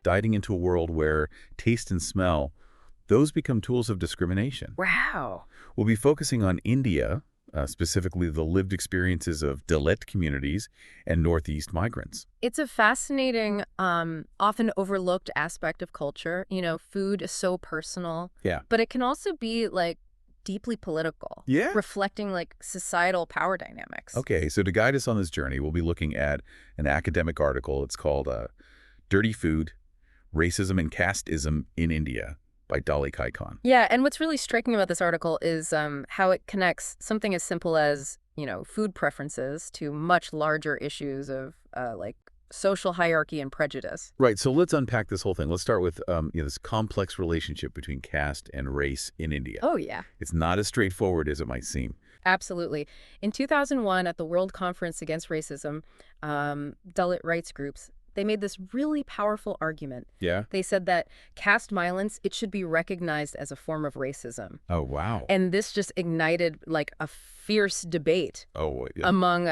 diving into a world where taste and smell, those become tools of discrimination. Wow. We'll be focusing on India, specifically the lived experiences of Dalit communities and Northeast migrants. It's a fascinating, often overlooked aspect of culture. You know, food is so personal. Yeah. But it can also be, like, deeply political. Yeah? Reflecting, like, societal power dynamics. Okay, so to guide us on this journey, we'll be looking at an academic article. It's called Dirty Food, Racism and Casteism in India by Dolly Kikon. Yeah, and what's really striking about this article is how it connects something as simple as, you know, food preferences to much larger issues of, like, social hierarchy and prejudice. Right, so let's unpack this whole thing. Let's start with this complex relationship between caste and race in India. Oh, yeah. It's not as straightforward as it might seem. Absolutely. In 2001, at the World Conference Against Racism, Dalit rights groups, they made this really powerful argument. Yeah? They said that caste violence, it should be recognized as a form of racism. Oh, wow. And this just ignited, like, a fierce debate among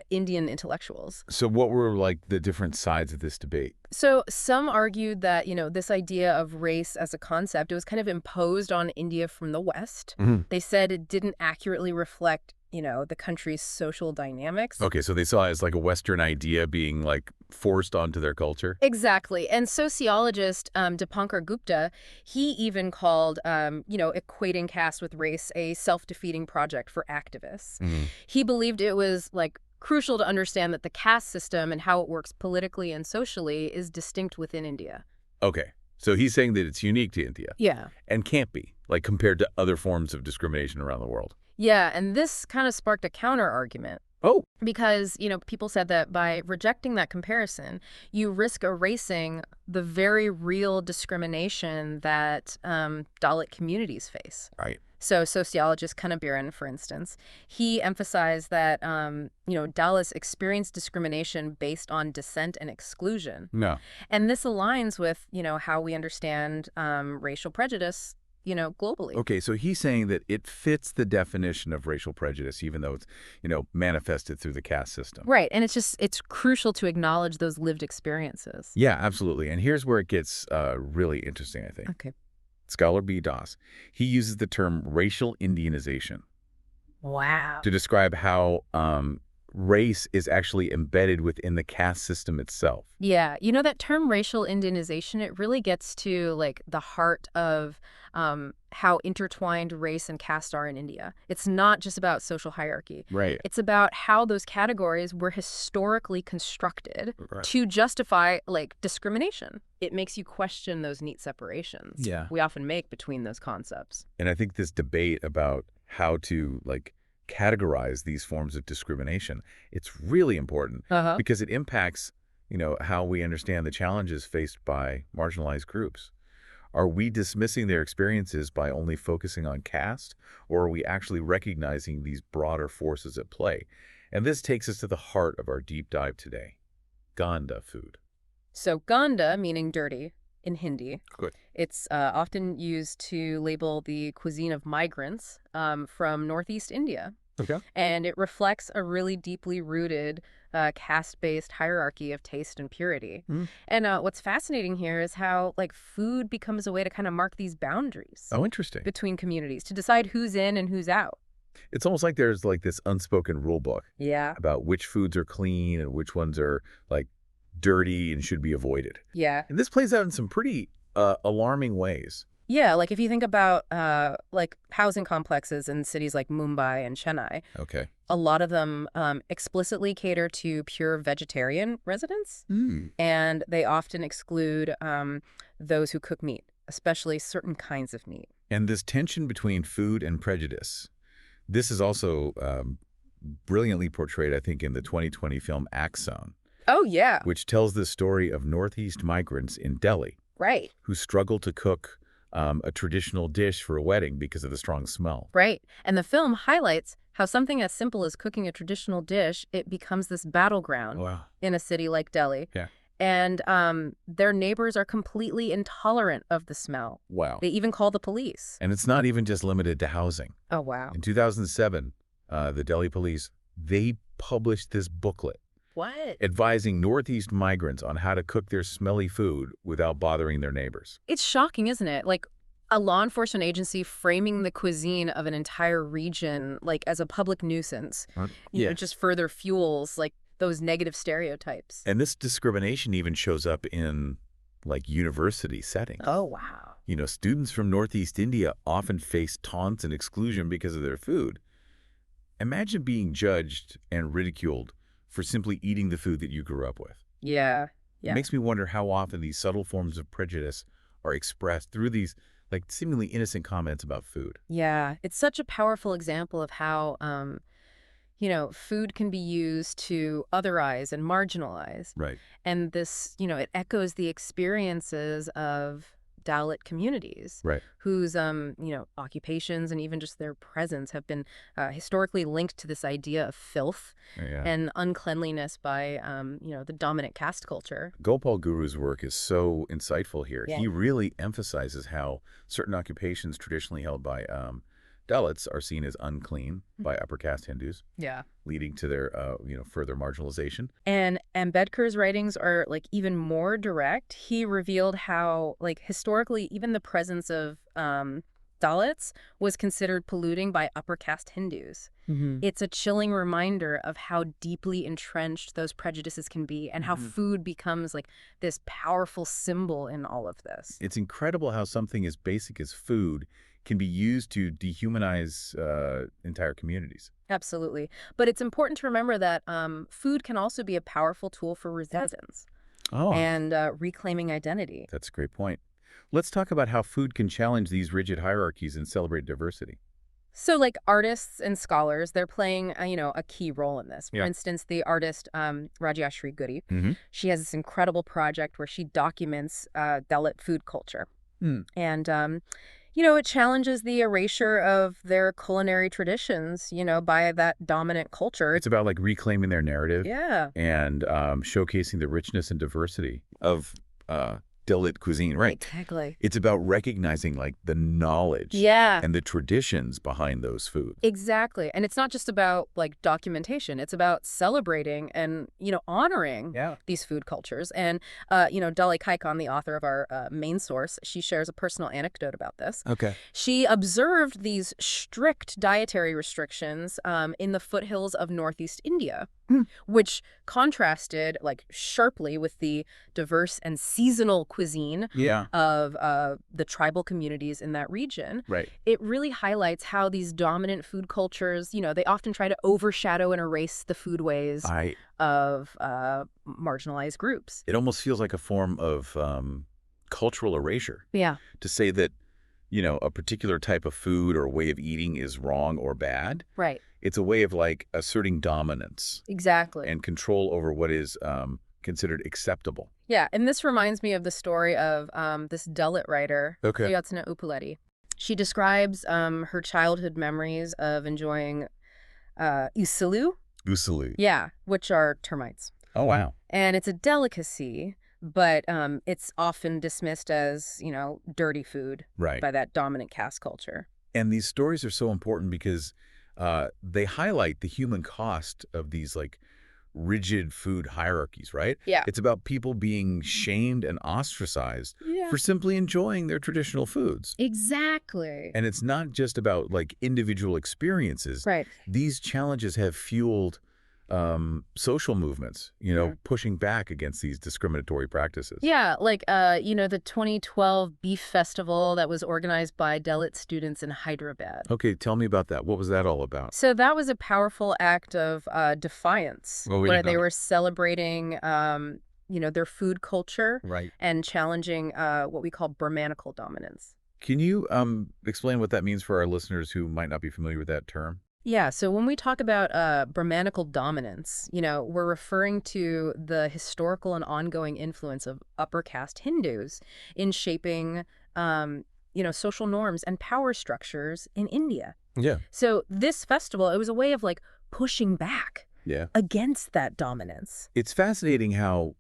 Indian intellectuals. So what were, like, the different sides of this debate? So some argued that, you know, this idea of race as a concept, it was kind of imposed on India from the West. Mm-hmm. They said it didn't accurately reflect, you know, the country's social dynamics. Okay, so they saw it as like a Western idea being like forced onto their culture? Exactly. And sociologist Dipankar Gupta, he even called, you know, equating caste with race a self-defeating project for activists. Mm-hmm. He believed it was, like, crucial to understand that the caste system and how it works politically and socially is distinct within India. Okay, so he's saying that it's unique to India. Yeah. And can't be, like, compared to other forms of discrimination around the world. Yeah, and this kind of sparked a counter-argument. Oh. Because, you know, people said that by rejecting that comparison, you risk erasing the very real discrimination that Dalit communities face. Right. So sociologist Kanabiran, for instance, he emphasized that, you know, Dalits experience discrimination based on dissent and exclusion. No. And this aligns with, you know, how we understand racial prejudice, you know, globally. Okay, so he's saying that it fits the definition of racial prejudice, even though it's, you know, manifested through the caste system. Right, and it's crucial to acknowledge those lived experiences. Yeah, absolutely. And here's where it gets really interesting, I think. Okay. Scholar B. Doss, he uses the term racial Indianization. Wow. To describe how race is actually embedded within the caste system itself. Yeah, you know, that term racial Indianization, it really gets to, like, the heart of how intertwined race and caste are in India. It's not just about social hierarchy. Right. It's about how those categories were historically constructed to justify, like, discrimination. It makes you question those neat separations we often make between those concepts. And I think this debate about how to, like, categorize these forms of discrimination, it's really important because it impacts, you know, how we understand the challenges faced by marginalized groups. Are we dismissing their experiences by only focusing on caste, or are we actually recognizing these broader forces at play? And this takes us to the heart of our deep dive today, Ganda food. So Ganda, meaning dirty, in Hindi. Good. It's often used to label the cuisine of migrants from Northeast India. Okay. And it reflects a really deeply rooted caste-based hierarchy of taste and purity. And what's fascinating here is how, like, food becomes a way to kind of mark these boundaries. Oh, interesting. Between communities, to decide who's in and who's out. It's almost like there's, like, this unspoken rule book. Yeah. About which foods are clean and which ones are, like, dirty and should be avoided. Yeah. And this plays out in some pretty alarming ways. Yeah, like if you think about like housing complexes in cities like Mumbai and Chennai, a lot of them explicitly cater to pure vegetarian residents, and they often exclude those who cook meat, especially certain kinds of meat. And this tension between food and prejudice, this is also brilliantly portrayed, I think, in the 2020 film Axone. Oh, yeah. Which tells the story of Northeast migrants in Delhi. Right. Who struggle to cook a traditional dish for a wedding because of the strong smell. Right. And the film highlights how something as simple as cooking a traditional dish, it becomes this battleground in a city like Delhi. Yeah. And their neighbors are completely intolerant of the smell. Wow. They even call the police. And it's not even just limited to housing. Oh, wow. In 2007, the Delhi police, they published this booklet What? Advising Northeast migrants on how to cook their smelly food without bothering their neighbors. It's shocking, isn't it? Like, a law enforcement agency framing the cuisine of an entire region, like, as a public nuisance. Yeah. It just further fuels, like, those negative stereotypes. And this discrimination even shows up in, like, university settings. Oh, wow. Students from Northeast India often face taunts and exclusion because of their food. Imagine being judged and ridiculed for simply eating the food that you grew up with. Yeah. It makes me wonder how often these subtle forms of prejudice are expressed through these, like, seemingly innocent comments about food. Yeah. It's such a powerful example of how, food can be used to otherize and marginalize. Right. And this, it echoes the experiences of Dalit communities, Right. whose, occupations and even just their presence have been historically linked to this idea of filth and uncleanliness by, the dominant caste culture. Gopal Guru's work is so insightful here. Yeah. He really emphasizes how certain occupations traditionally held by Dalits are seen as unclean by upper caste Hindus. Yeah. Leading to their, further marginalization. And Ambedkar's writings are, like, even more direct. He revealed how, like, historically, even the presence of Dalits was considered polluting by upper caste Hindus. It's a chilling reminder of how deeply entrenched those prejudices can be and how food becomes, like, this powerful symbol in all of this. It's incredible how something as basic as food can be used to dehumanize entire communities. Absolutely. But it's important to remember that food can also be a powerful tool for resistance and reclaiming identity. That's a great point. Let's talk about how food can challenge these rigid hierarchies and celebrate diversity. So, like, artists and scholars, they're playing, a key role in this. For Yeah. instance, the artist Rajyashree Goody, Mm-hmm. she has this incredible project where she documents Dalit food culture. And, it challenges the erasure of their culinary traditions, by that dominant culture. It's about, like, reclaiming their narrative. Yeah. And showcasing the richness and diversity of Dalit cuisine, right? Exactly. It's about recognizing, like, the knowledge and the traditions behind those foods. Exactly. And it's not just about, like, documentation. It's about celebrating and, honoring these food cultures. And, Dolly Kikon, the author of our main source, she shares a personal anecdote about this. Okay. She observed these strict dietary restrictions in the foothills of Northeast India, which contrasted, like, sharply with the diverse and seasonal cuisine of the tribal communities in that region. Right. It really highlights how these dominant food cultures, they often try to overshadow and erase the foodways of marginalized groups. It almost feels like a form of cultural erasure. Yeah. To say that, a particular type of food or way of eating is wrong or bad. Right. It's a way of, like, asserting dominance. Exactly. And control over what is considered acceptable. Yeah, and this reminds me of the story of this Dalit writer, Yatsuna Upuleti. She describes her childhood memories of enjoying usilu. Usilu. Yeah, which are termites. Oh, wow. And it's a delicacy, but it's often dismissed as, dirty food by that dominant caste culture. And these stories are so important because they highlight the human cost of these, like, rigid food hierarchies, right? Yeah. It's about people being shamed and ostracized for simply enjoying their traditional foods. Exactly. And it's not just about, like, individual experiences. Right. These challenges have fueled social movements, pushing back against these discriminatory practices. Yeah, like, the 2012 Beef Festival that was organized by Dalit students in Hyderabad. Okay, tell me about that. What was that all about? So that was a powerful act of defiance, where they were celebrating, their food culture and challenging what we call Brahmanical dominance. Can you explain what that means for our listeners who might not be familiar with that term? Yeah, so when we talk about Brahmanical dominance, we're referring to the historical and ongoing influence of upper caste Hindus in shaping, social norms and power structures in India. Yeah. So this festival, it was a way of, like, pushing back against that dominance. It's fascinating how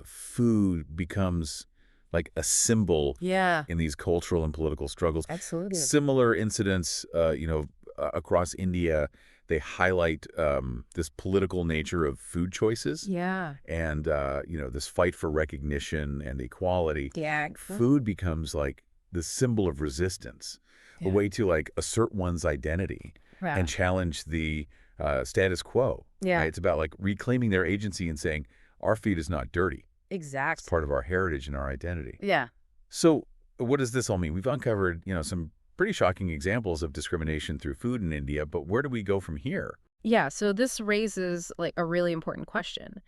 food becomes, like, a symbol in these cultural and political struggles. Absolutely. Similar incidents, across India they highlight this political nature of food choices. Yeah. And, this fight for recognition and equality. Yeah. Food becomes like the symbol of resistance, a way to like assert one's identity and challenge the status quo. Yeah. Right? It's about like reclaiming their agency and saying, our food is not dirty. Exactly. It's part of our heritage and our identity. Yeah. So what does this all mean? We've uncovered, some pretty shocking examples of discrimination through food in India, but where do we go from here? Yeah, so this raises like a really important question.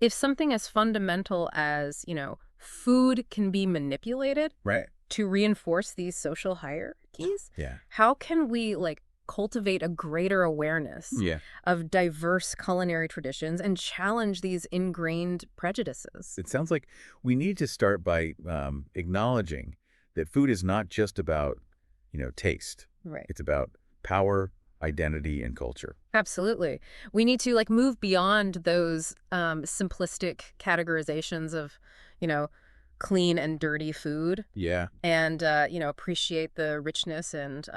If something as fundamental as, food can be manipulated to reinforce these social hierarchies, how can we like cultivate a greater awareness of diverse culinary traditions and challenge these ingrained prejudices? It sounds like we need to start by acknowledging that food is not just about, taste. Right. It's about power, identity, and culture. Absolutely. We need to like move beyond those simplistic categorizations of, clean and dirty food. Yeah. And, appreciate the richness and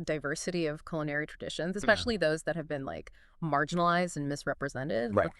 diversity of culinary traditions, especially those that have been like marginalized and misrepresented. Right.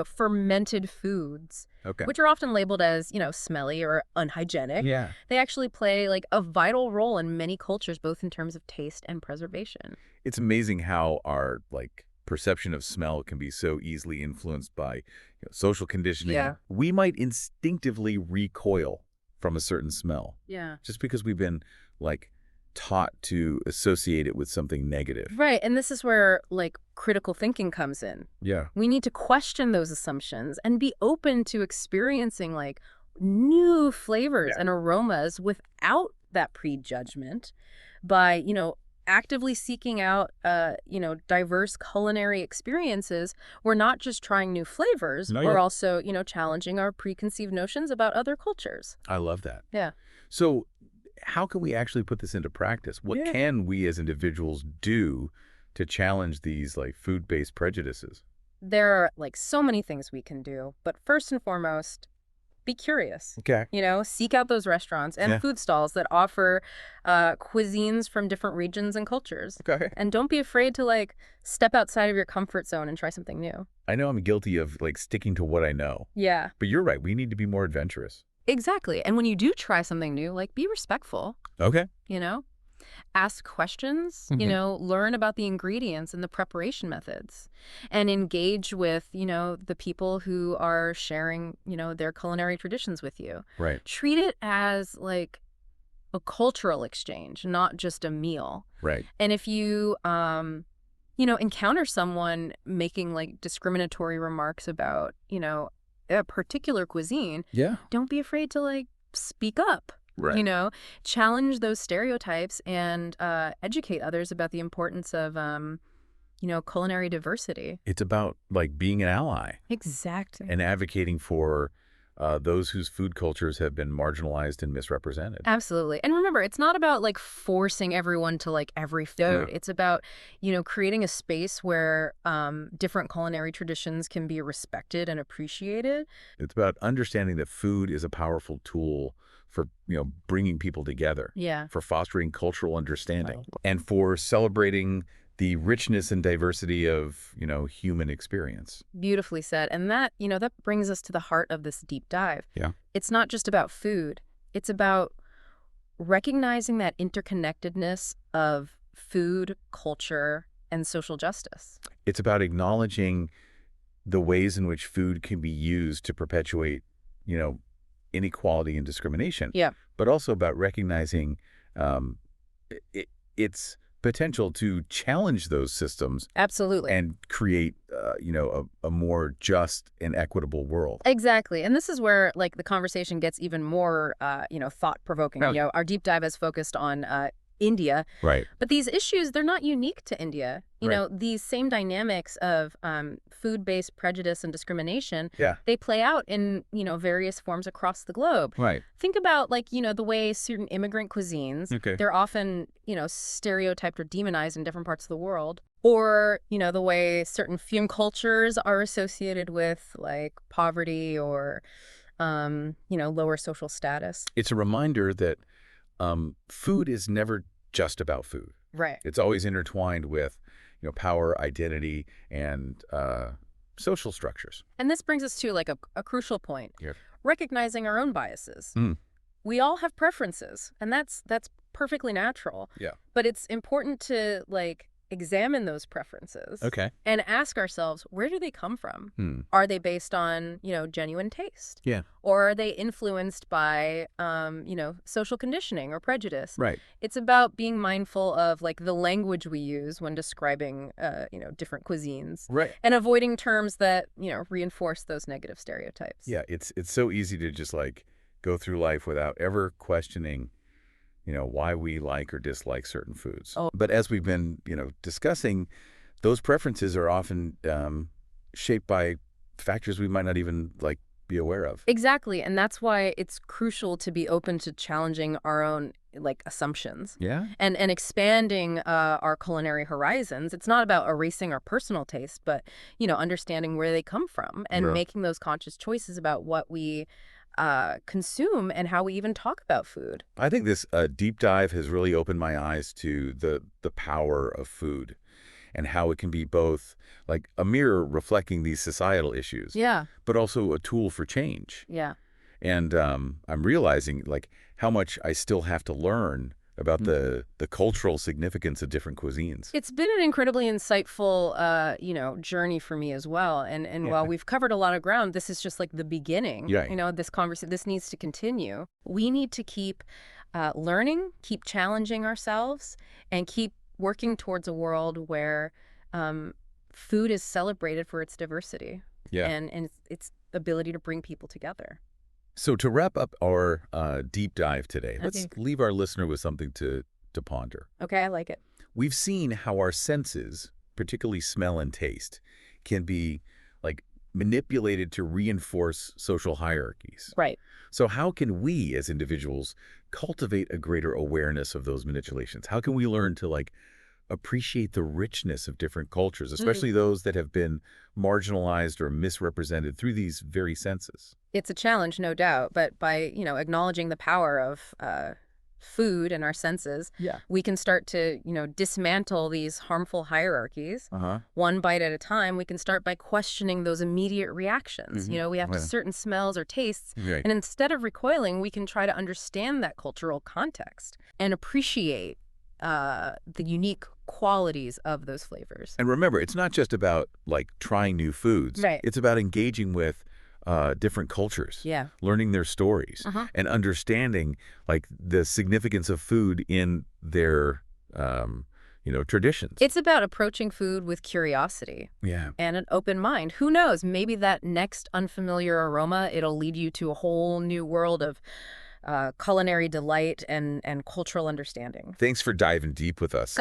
Fermented foods, which are often labeled as, smelly or unhygienic. Yeah. They actually play like a vital role in many cultures, both in terms of taste and preservation. It's amazing how our like perception of smell can be so easily influenced by social conditioning. Yeah. We might instinctively recoil from a certain smell. Yeah. Just because we've been like taught to associate it with something negative. Right. And this is where like critical thinking comes in. Yeah. We need to question those assumptions and be open to experiencing like new flavors and aromas without that prejudgment by, actively seeking out, diverse culinary experiences. We're not just trying new flavors. We're also, challenging our preconceived notions about other cultures. I love that. Yeah. So how can we actually put this into practice? What can we as individuals do to challenge these like food-based prejudices? There are like so many things we can do, but first and foremost, be curious. Okay. Seek out those restaurants and food stalls that offer cuisines from different regions and cultures. Okay. And don't be afraid to like step outside of your comfort zone and try something new. I know I'm guilty of like sticking to what I know. Yeah. But you're right. We need to be more adventurous. Exactly. And when you do try something new, like be respectful. Okay. Ask questions, learn about the ingredients and the preparation methods, and engage with, the people who are sharing, their culinary traditions with you. Right. Treat it as like a cultural exchange, not just a meal. Right. And if you, encounter someone making like discriminatory remarks about, a particular cuisine, don't be afraid to like speak up. Right. Challenge those stereotypes and educate others about the importance of, culinary diversity. It's about like being an ally. Exactly. And advocating for those whose food cultures have been marginalized and misrepresented. Absolutely. And remember, it's not about like forcing everyone to like every food. It's about, creating a space where different culinary traditions can be respected and appreciated. It's about understanding that food is a powerful tool for, bringing people together. Yeah. For fostering cultural understanding and for celebrating the richness and diversity of, human experience. Beautifully said. And that, that brings us to the heart of this deep dive. Yeah. It's not just about food. It's about recognizing that interconnectedness of food, culture, and social justice. It's about acknowledging the ways in which food can be used to perpetuate, inequality and discrimination. Yeah. But also about recognizing its potential to challenge those systems. Absolutely. And create, a more just and equitable world. Exactly. And this is where, like, the conversation gets even more, thought-provoking. Our deep dive is focused on India. Right. But these issues, they're not unique to India. These same dynamics of food-based prejudice and discrimination, they play out in, various forms across the globe. Right. Think about, like, the way certain immigrant cuisines, they're often, stereotyped or demonized in different parts of the world. Or, the way certain fume cultures are associated with, like, poverty or, lower social status. It's a reminder that food is never just about food. Right. It's always intertwined with, power, identity, and social structures. And this brings us to like a crucial point. Yeah. Recognizing our own biases. We all have preferences, and that's perfectly natural. Yeah. But it's important to like examine those preferences. Okay. And ask ourselves, where do they come from? Are they based on, genuine taste? Yeah. Or are they influenced by, social conditioning or prejudice? Right. It's about being mindful of like the language we use when describing, different cuisines. Right. And avoiding terms that, reinforce those negative stereotypes. Yeah. It's so easy to just like go through life without ever questioning why we like or dislike certain foods. Oh. But as we've been, discussing, those preferences are often shaped by factors we might not even like be aware of. Exactly. And that's why it's crucial to be open to challenging our own like assumptions. Yeah. And expanding our culinary horizons. It's not about erasing our personal taste, but, understanding where they come from and making those conscious choices about what we consume and how we even talk about food. I think this deep dive has really opened my eyes to the power of food and how it can be both like a mirror reflecting these societal issues, but also a tool for change. Yeah. And I'm realizing like how much I still have to learn about the cultural significance of different cuisines. It's been an incredibly insightful, journey for me as well. And while we've covered a lot of ground, this is just like the beginning. Yeah. This conversation, this needs to continue. We need to keep learning, keep challenging ourselves, and keep working towards a world where food is celebrated for its diversity and its ability to bring people together. So to wrap up our deep dive today, let's leave our listener with something to ponder. Okay, I like it. We've seen how our senses, particularly smell and taste, can be like manipulated to reinforce social hierarchies. Right. So how can we as individuals cultivate a greater awareness of those manipulations? How can we learn to like appreciate the richness of different cultures, especially those that have been marginalized or misrepresented through these very senses? It's a challenge, no doubt, but by, acknowledging the power of food and our senses, we can start to, dismantle these harmful hierarchies. One bite at a time. We can start by questioning those immediate reactions. We have certain smells or tastes, and instead of recoiling, we can try to understand that cultural context and appreciate the unique qualities of those flavors. And remember, it's not just about like trying new foods. Right. It's about engaging with different cultures, learning their stories, and understanding like the significance of food in their, traditions. It's about approaching food with curiosity and an open mind. Who knows? Maybe that next unfamiliar aroma, it'll lead you to a whole new world of culinary delight and cultural understanding. Thanks for diving deep with us.